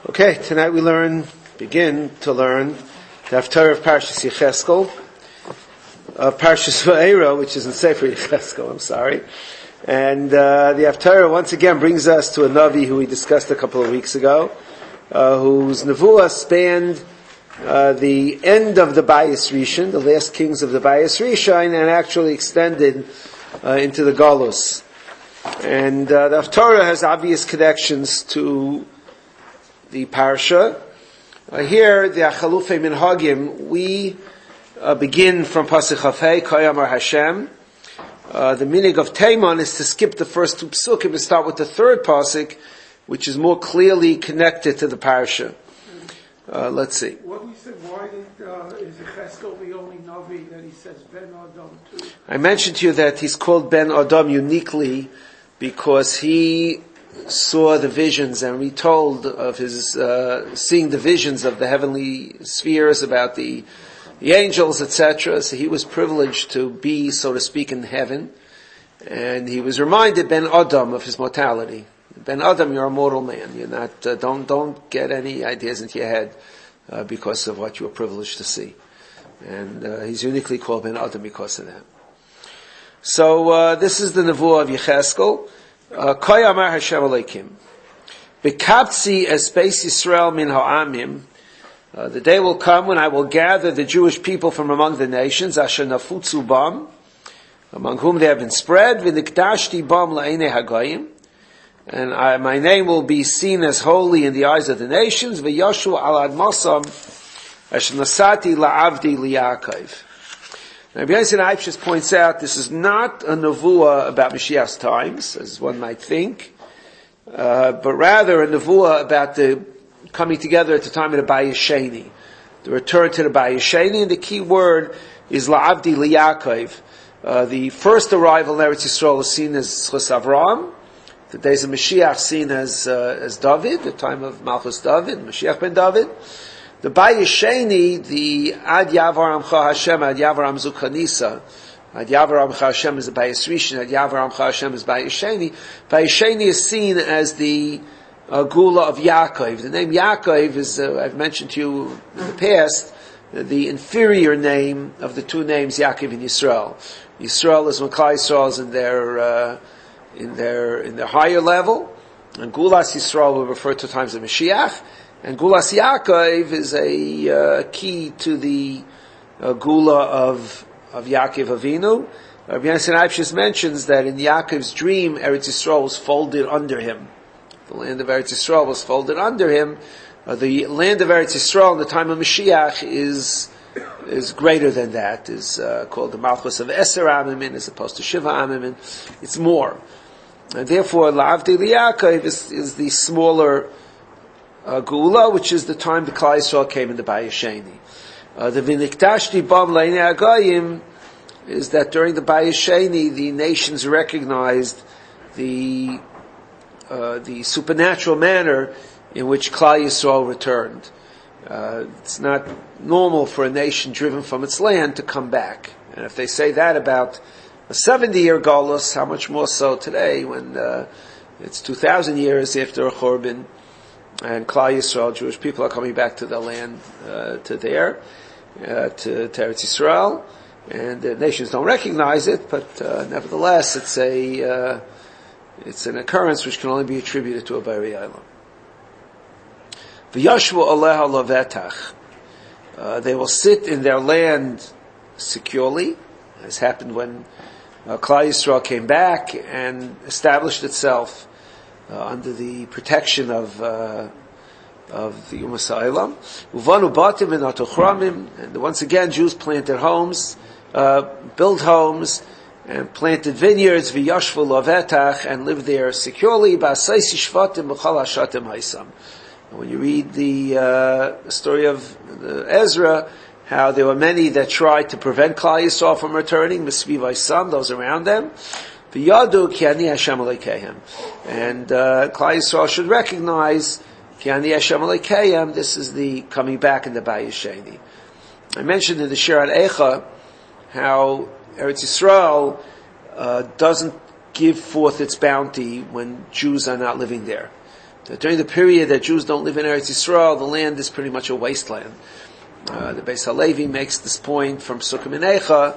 Okay, tonight we begin to learn the haftara of Parshas Yecheskel, Parshas vaeria, which is in Sefer Yecheskel, I'm sorry. And the haftara once again brings us to a Navi who we discussed a couple of weeks ago, whose nevuah spanned the end of the Bayis Rishon, the last kings of the Bayis Rishon, and actually extended into the Galus. And the haftara has obvious connections to the parsha. Here, the Achalufei Minhagim, we begin from Pasuk Chafei, Koyamar Hashem. The minig of Teiman is to skip the first two psukim and start with the third pasuk, which is more clearly connected to the parsha. Let's see. What we said, why is Yecheskel the only Navi that he says Ben Adam to? I mentioned to you that he's called Ben Adam uniquely because he saw the visions and retold of his seeing the visions of the heavenly spheres about the angels, etc. So he was privileged to be, so to speak, in heaven, and he was reminded Ben Adam of his mortality. Ben Adam, you're a mortal man. You're not. Don't get any ideas into your head because of what you were privileged to see. And he's uniquely called Ben Adam because of that. So this is the nevuah of Yecheskel. Koy Amar Hashem Elokim. Bekaptzi Espeis Yisrael min ha'amim. The day will come when I will gather the Jewish people from among the nations, Asher nafutzu bam, among whom they have been spread, v'nikdashti bam la'einei hagayim, and my name will be seen as holy in the eyes of the nations, v'yoshu al admasam, Asher nasati la'avdi li'Yaakov. Now, Rav Yisroel just points out this is not a nevuah about Mashiach's times, as one might think, but rather a nevuah about the coming together at the time of the Bayis Sheni, the return to the Bayis Sheni, and the key word is la'avdi li'Yaakov. The first arrival in Eretz Yisrael is seen as Chus Avraham, the days of Mashiach seen as David, the time of Malchus David, Mashiach ben David. The Bayis Sheni, the Ad Yavar Amcha Hashem, Ad Yavar Am Zukhanisa. Ad Yavar Amcha Hashem is the Bayis Rishon, Ad Yavar Amcha Hashem is Bayis Sheni. Bayis Sheni is seen as the Gula of Yaakov. The name Yaakov is, I've mentioned to you in the past, the inferior name of the two names Yaakov and Yisrael. Yisrael is when Klal Yisrael is in their higher level, and Gulas Yisrael will refer to times of Mashiach. And Gulas Yaakov is a key to the Gula of Yaakov Avinu. Rav Yisroel just mentions that in Yaakov's dream, Eretz Yisrael was folded under him. The land of Eretz Yisrael was folded under him. The land of Eretz Yisrael in the time of Mashiach is greater than that. Is called the Malchus of Eser Amimin as opposed to Shiva Amimin. It's more. And therefore, La'avdi Yaakov is the smaller Gula, which is the time the Klal Yisrael came in the Bayis Sheni. The V'niktashti bam la'einei hagayim is that during the Bayis Sheni, the nations recognized the supernatural manner in which Klal Yisrael returned. It's not normal for a nation driven from its land to come back. And if they say that about a 70-year Golus, how much more so today when it's 2,000 years after a Churban, and Klal Yisrael, Jewish people, are coming back to their land, to Eretz Yisrael, and the nations don't recognize it, but nevertheless, it's an occurrence which can only be attributed to a vaeria. V'yashvu aleha levetach. They will sit in their land securely, as happened when Klal Yisrael came back and established itself under the protection of the Umas Ha'olam. Uvanu batim and atochramim, and once again Jews planted homes, built homes, and planted vineyards, v'yashvu lavetach, and lived there securely. Ba'asaysi shvatim b'chal hashatim haisam. When you read the story of Ezra, how there were many that tried to prevent Klal Yisrael from returning, Mesviv Haisam, those around them. V'yadu ki ani Hashem Elokehem. And Klal Yisrael should recognize ki ani Hashem Elokehem. This is the coming back in the Bayis Sheni. I mentioned in the Shirat Eicha how Eretz Yisrael doesn't give forth its bounty when Jews are not living there. that during the period that Jews don't live in Eretz Yisrael, the land is pretty much a wasteland. The Beis Halevi makes this point from Sukkim Eicha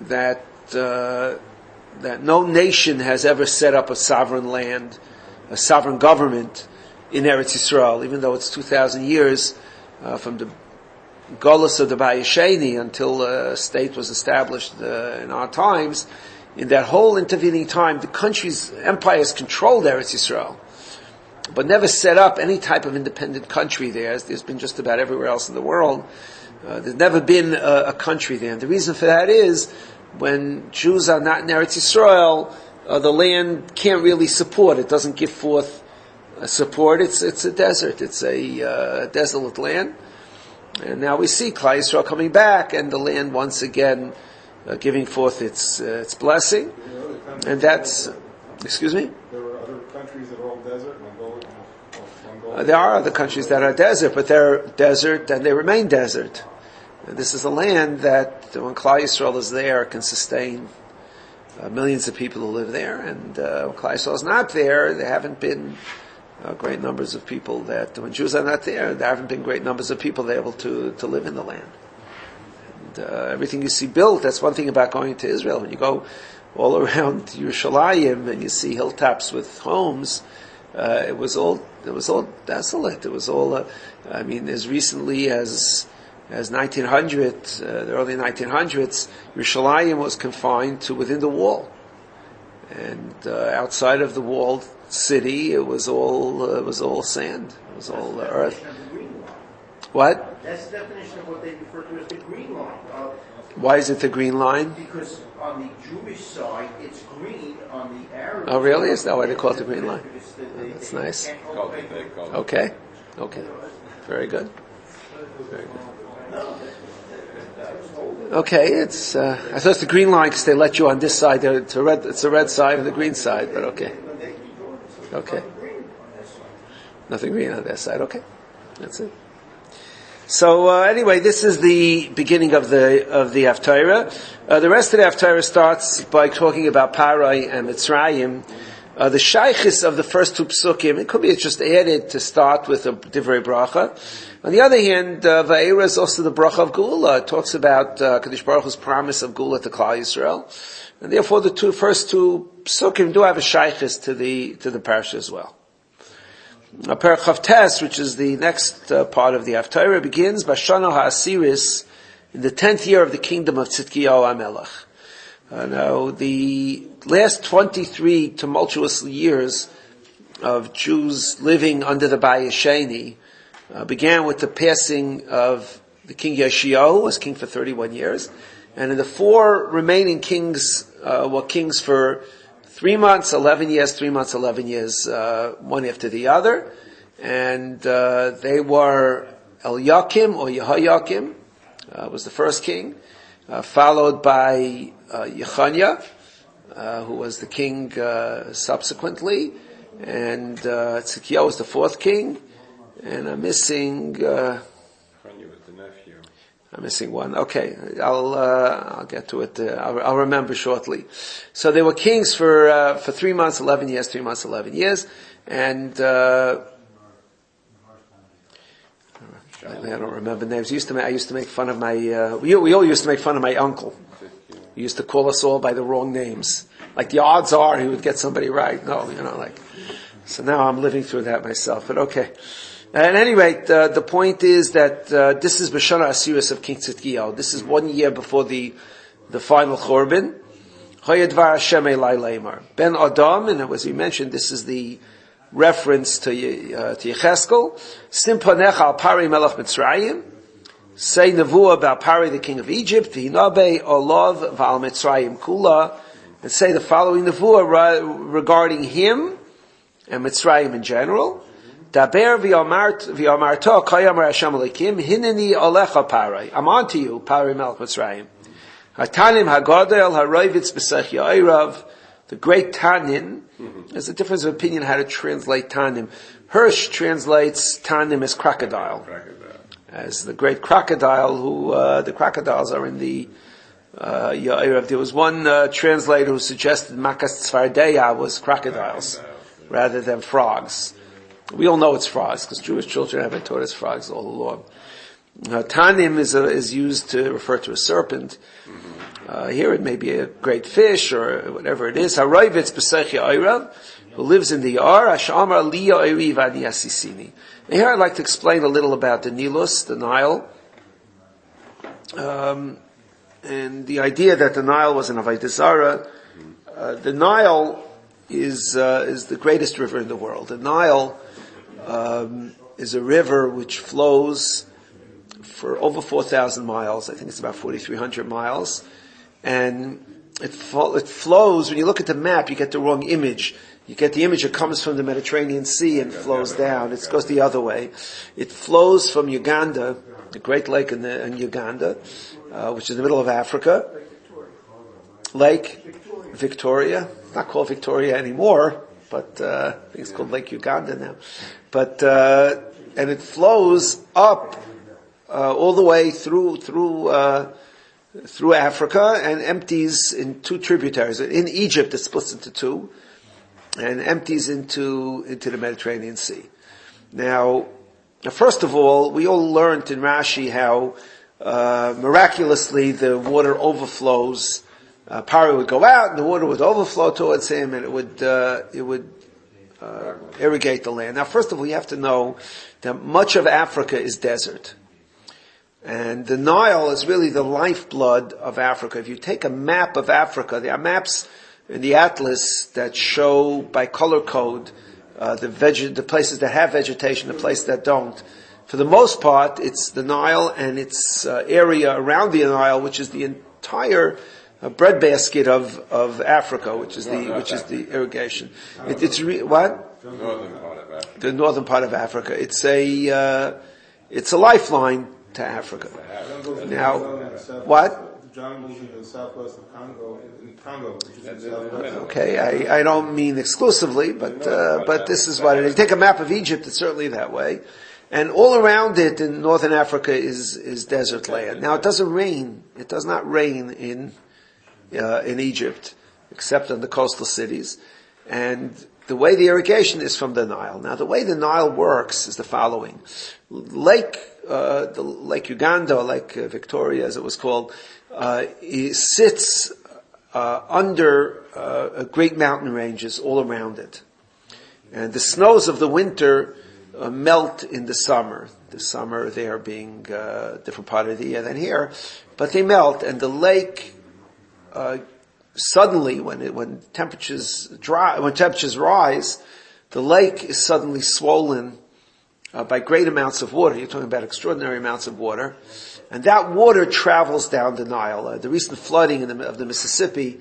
that no nation has ever set up a sovereign land, a sovereign government in Eretz Yisrael, even though it's 2,000 years from the Golus of the Bayesheni until a state was established in our times. In that whole intervening time, the empires controlled Eretz Yisrael, but never set up any type of independent country there, as there's been just about everywhere else in the world. There's never been a country there. And the reason for that is, when Jews are not in Eretz Yisrael, the land can't really support. It doesn't give forth support. It's a desert. It's a desolate land. And now we see Klal Yisrael coming back, and the land once again giving forth its blessing. And that's, excuse me? There are other countries that are all desert. There are other countries that are desert, but they're desert and they remain desert. And this is a land that, when Klal Yisrael is there, can sustain millions of people who live there. And when Klal Yisrael is not there, there haven't been great numbers of people that, when Jews are not there, there haven't been great numbers of people that are able to live in the land. And everything you see built, that's one thing about going to Israel. When you go all around Yerushalayim and you see hilltops with homes, it was all desolate. It was all, as recently as 1900, the early 1900s, Yerushalayim was confined to within the wall. And outside of the walled city, it was all sand. It was all earth. What? That's the definition of what they refer to as the green line. Why is it the green line? Because on the Jewish side, it's green. On the Arab Oh, really? side, Is that why they call it the green line? That's nice. Okay. Very good. Very good. Okay, it's. I thought it's the green line because they let you on this side. It's a red side and the green side, but okay. Okay. Nothing green on that side. Okay, that's it. So anyway, this is the beginning of the haftara. The rest of the haftara starts by talking about Parai and Mitzrayim. The shaykhis of the first two psukim, it could be it's just added to start with a divrei bracha. On the other hand, vaeria is also the bracha of Geula. It talks about Kadosh Baruch Hu's promise of Geula to Klal Yisrael, and therefore the first two psukim do have a shaykhis to the parsha as well. Perek Chavtes, which is the next part of the haftara, begins Bashana HaAsiris, in the 10th year of the kingdom of Tzidkiyahu HaMelech. Now, the last 23 tumultuous years of Jews living under the Bayesheni began with the passing of the king Yoshiyahu, who was king for 31 years, and in the four remaining kings were kings for 3 months, 11 years, 3 months, 11 years, one after the other, and they were Eliakim or Yehoiakim, was the first king, followed by Yechaniah, who was the king subsequently, and Tzidkiyahu was the fourth king, and I'm missing. Yechaniah was the nephew. I'm missing one. Okay, I'll get to it. I'll remember shortly. So they were kings for 3 months, 11 years. 3 months, 11 years, and I don't remember names. I used to make fun of my. We all used to make fun of my uncle. He used to call us all by the wrong names. Like the odds are he would get somebody right. No, So now I'm living through that myself. But okay. At any rate, the point is that this is Bashana Asiris of King Tzidkiyahu. This is 1 year before the final Churban. Hayadvar Hashem Elai Leimar. Ben Adam, and as we mentioned, this is the reference to Yecheskel. Simpanecha al Pari Melech Mitzrayim. Say Nevuah about Pari, the king of Egypt. V'hinabe olav v'al Mitzrayim kula. And say the following Nevuah regarding him and Mitzrayim in general. Daber v'yamarto kayamar Hashem Elokim hineni alecha Parai. I'm on to you, Parai Melech Mitzrayim. Hatanim hagadol haroivitz b'sech ya'irav. The great Tanin. There's a difference of opinion how to translate Tanim. Hirsch translates Tanim as crocodile. As the great crocodile, who the crocodiles are in the Ya'irav. There was one translator who suggested Makas Tzfardeya was crocodiles rather than frogs. We all know it's frogs, because Jewish children have been taught as frogs all along. Tanim is used to refer to a serpent. Here it may be a great fish, or whatever it is. Harayvitz b'seichi oirav, who lives in the Yar, Hashamar liya oiri v'ani asisini. And here I'd like to explain a little about the Nilus, the Nile, and the idea that the Nile was an Avodah Zarah. The Nile is the greatest river in the world. The Nile is a river which flows for over 4,000 miles. I think it's about 4,300 miles. And it flows, when you look at the map, you get the wrong image. You get the image that comes from the Mediterranean Sea and flows down. It goes the other way. It flows from Uganda, the Great Lake in Uganda, which is in the middle of Africa. Lake Victoria. Not called Victoria anymore, but I think it's called Lake Uganda now. But and it flows up all the way through Africa and empties in two tributaries. In Egypt, it splits into two and empties into the Mediterranean Sea. Now, first of all, we all learned in Rashi how miraculously the water overflows. Paro would go out, and the water would overflow towards him, and it would irrigate the land. Now, first of all, you have to know that much of Africa is desert. And the Nile is really the lifeblood of Africa. If you take a map of Africa, there are maps in the Atlas that show by color code the places that have vegetation, the places that don't. For the most part, it's the Nile and its area around the Nile, which is the entire breadbasket of Africa, which is the irrigation. What? The northern part of Africa. The northern part of Africa. It's a lifeline to Africa. Now, what? The jungles in the southwest of Congo, which is in the southwest. Okay, I don't mean exclusively, but this is what it is. You take a map of Egypt, it's certainly that way. And all around it in northern Africa is desert land. Now, it doesn't rain. It does not rain in Egypt, except in the coastal cities. And the way the irrigation is from the Nile. Now, the way the Nile works is the following. Lake Uganda, or Lake Victoria, as it was called, it sits under great mountain ranges all around it. And the snows of the winter melt in the summer. The summer there being a different part of the year than here, but they melt, and the lake suddenly, when temperatures rise, the lake is suddenly swollen by great amounts of water. You're talking about extraordinary amounts of water, and that water travels down the Nile. The recent flooding of the Mississippi,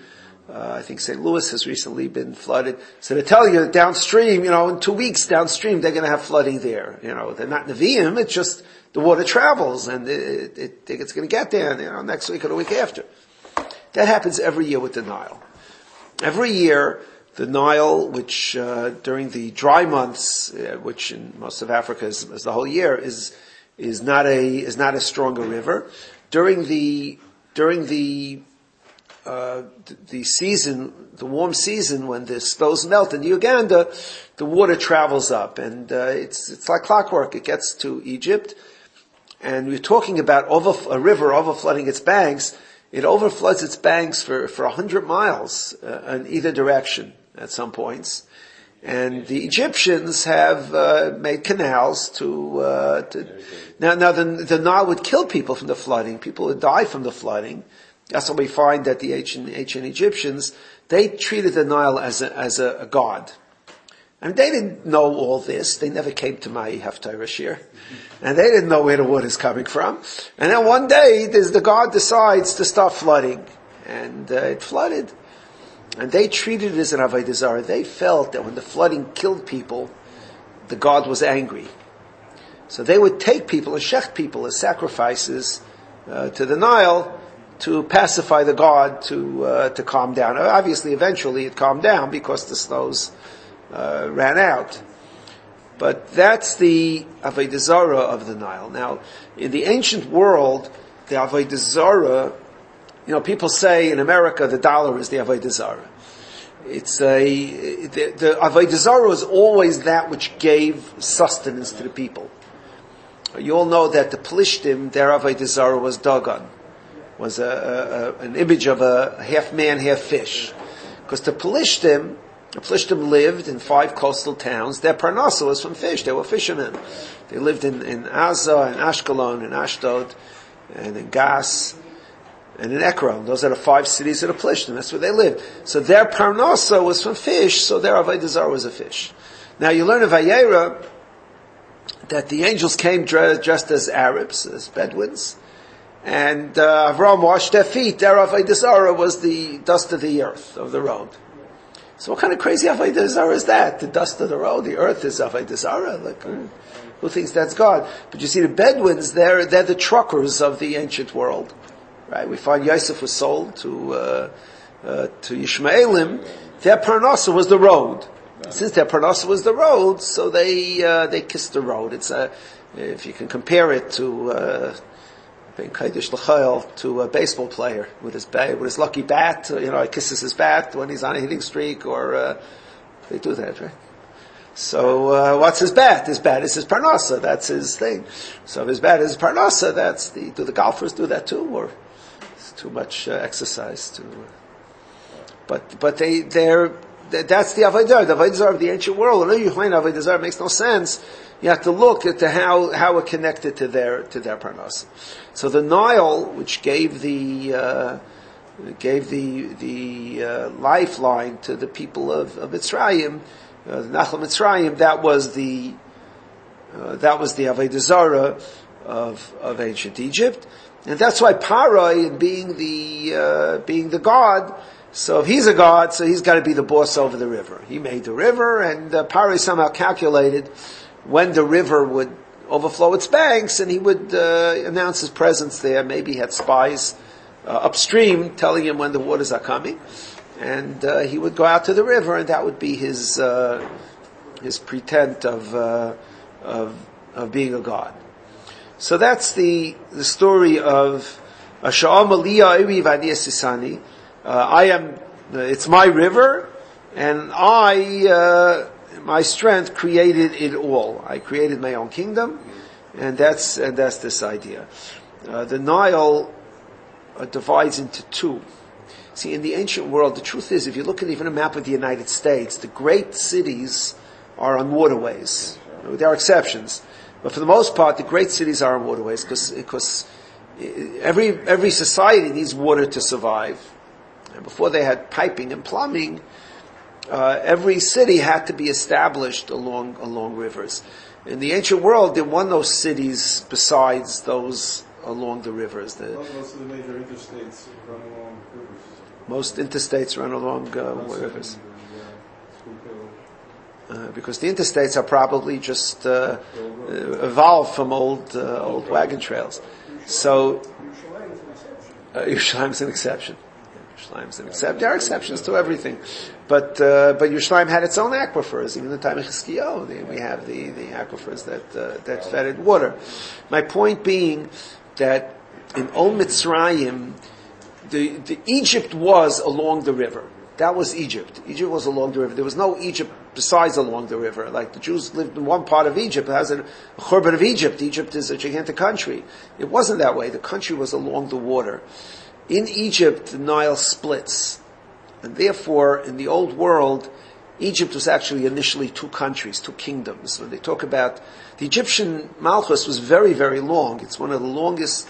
I think St. Louis has recently been flooded. So they tell you downstream, in 2 weeks downstream, they're going to have flooding there. They're not Nevi'im, it's just the water travels, and it's going to get there, next week or the week after. That happens every year with the Nile. Every year, the Nile, which during the dry months, which in most of Africa is the whole year, is not a stronger river. During the season, the warm season, when the snows melt in Uganda, the water travels up, and it's like clockwork. It gets to Egypt, and we're talking about a river overflooding its banks. It overfloods its banks for 100 miles in either direction at some points. And the Egyptians have made canals to now the Nile would kill people from the flooding. People would die from the flooding. That's why we find that the ancient Egyptians, they treated the Nile as a god. And they didn't know all this. They never came to my haftara shir. And they didn't know where the water's coming from. And then one day, the god decides to start flooding. And it flooded. And they treated it as an avodah zarah. They felt that when the flooding killed people, the god was angry. So they would take people and shecht people as sacrifices to the Nile to pacify the god, to calm down. Obviously, eventually it calmed down because the snows ran out. But that's the avodah zarah of the Nile. Now, in the ancient world, the avodah zarah, people say in America the dollar is the avodah zarah. It's the Avodah Zarah was always that which gave sustenance to the people. You all know that the Plishtim, their Avodah Zarah was Dagon, was an image of a half man, half fish. Because the Plishtim lived in 5 coastal towns. Their parnasa was from fish. They were fishermen. They lived in Azza, in Ashkelon, in Ashdod, and in Gas, and in Ekron. Those are the 5 cities of the Plishtim. That's where they lived. So their parnasa was from fish, so their Avodah Zarah was a fish. Now you learn in vaeria that the angels came dressed as Arabs, as Bedouins, and Avram washed their feet. Their Avodah Zarah was the dust of the earth, of the road. So what kind of crazy Avodah Zarah is that? The dust of the road, the earth is Avodah Zarah? Like, who thinks that's God? But you see, the Bedouins, they're the truckers of the ancient world. Right? We find Yosef was sold to Yishmaelim. Their parnasa was the road. Since their parnasa was the road, so they kissed the road. It's if you can compare it to to a baseball player with his lucky bat. He kisses his bat when he's on a hitting streak, or they do that, right? So what's his bat? His bat is his parnasa. That's his thing. So if his bat is his parnasa, do the golfers do that too, or it's too much exercise to? But that's the Avodah Zarah. The Avodah Zarah of the ancient world. When you find Avodah Zarah, it makes no sense. You have to look at how it connected to their parnasa. So the Nile, which gave the lifeline to the people of Mitzrayim, the Nachal Mitzrayim, that was the Avodah Zarah of ancient Egypt, and that's why Parai, being the god. So if he's a god, so he's got to be the boss over the river. He made the river, and Parai somehow calculated when the river would overflow its banks, and he would announce his presence there. Maybe he had spies upstream telling him when the waters are coming, and he would go out to the river, and that would be his pretent of being a god. So that's the story of Sha'am Aliyah Iri V'Aniyas Sisani. It's my river, and my strength created it all. I created my own kingdom, and that's this idea. The Nile divides into 2. See, in the ancient world, the truth is, if you look at even a map of the United States, the great cities are on waterways. There are exceptions, but for the most part, the great cities are on waterways because every society needs water to survive. And before they had piping and plumbing, every city had to be established along rivers. In the ancient world, there were no cities besides those along the rivers. Most of the major interstates run along rivers. Most interstates run along rivers. Because the interstates are probably just evolved from old wagon trails. So Yerushalayim is an exception. There are exceptions to everything, but Yerushalayim had its own aquifers. Even in the time of Chizkiyahu, we have the aquifers that fed it water. My point being that in Old Mitzrayim, the Egypt was along the river. That was Egypt. Egypt was along the river. There was no Egypt besides along the river. Like the Jews lived in one part of Egypt. It has a churban of Egypt. Egypt is a gigantic country. It wasn't that way. The country was along the water. In Egypt, the Nile splits. And therefore, in the old world, Egypt was actually initially 2 countries, 2 kingdoms. When they talk about the Egyptian Malchus was very, very long. It's one of the longest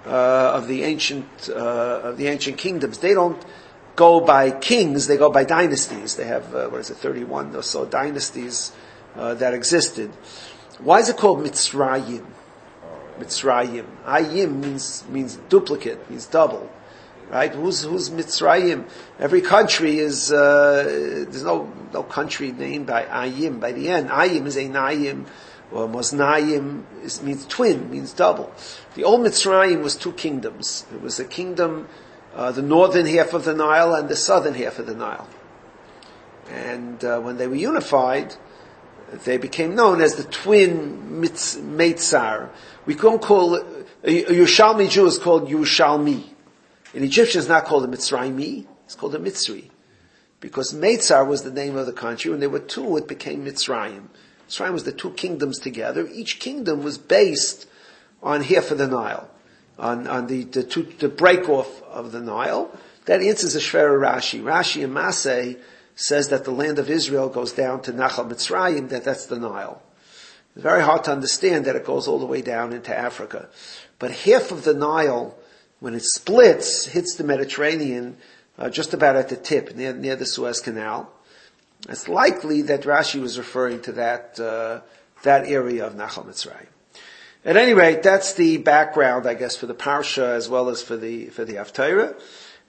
of the ancient kingdoms. They don't go by kings; they go by dynasties. They have 31 or so dynasties that existed. Why is it called Mitzrayim? Mitzrayim. Ayim means duplicate, means double. Right? Who's Mitzrayim? Every country is there's no country named by Ayim by the end. Ayim is Einayim or Moznayim. It means twin, means double. The old Mitzrayim was 2 kingdoms. It was a kingdom, the northern half of the Nile and the southern half of the Nile. And when they were unified, they became known as the twin Meitzar. We couldn't call a Yerushalmi Jew is called Yerushalmi. An Egyptian is not called a Mitzraymi, it's called a Mitzri. because Meitzar was the name of the country. When there were two, it became Mitzrayim. Mitzrayim was the two kingdoms together. Each kingdom was based on half of the Nile, on the break off of the Nile. That answers a Shvera Rashi. Rashi in Maseh says that the land of Israel goes down to Nachal Mitzrayim, that's the Nile. It's very hard to understand that it goes all the way down into Africa. But half of the Nile, when it splits, hits the Mediterranean just about at the tip, near the Suez Canal. It's likely that Rashi was referring to that area of Nachal Mitzrayim. At any rate, that's the background, I guess, for the Parsha as well as for the haftara.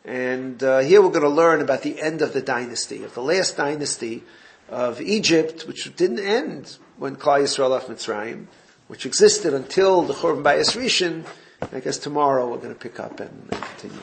And here we're going to learn about the end of the dynasty, of the last dynasty of Egypt, which didn't end when Klal Yisrael left Mitzrayim, which existed until the Churban Bayis Rishon. I guess tomorrow we're going to pick up and continue.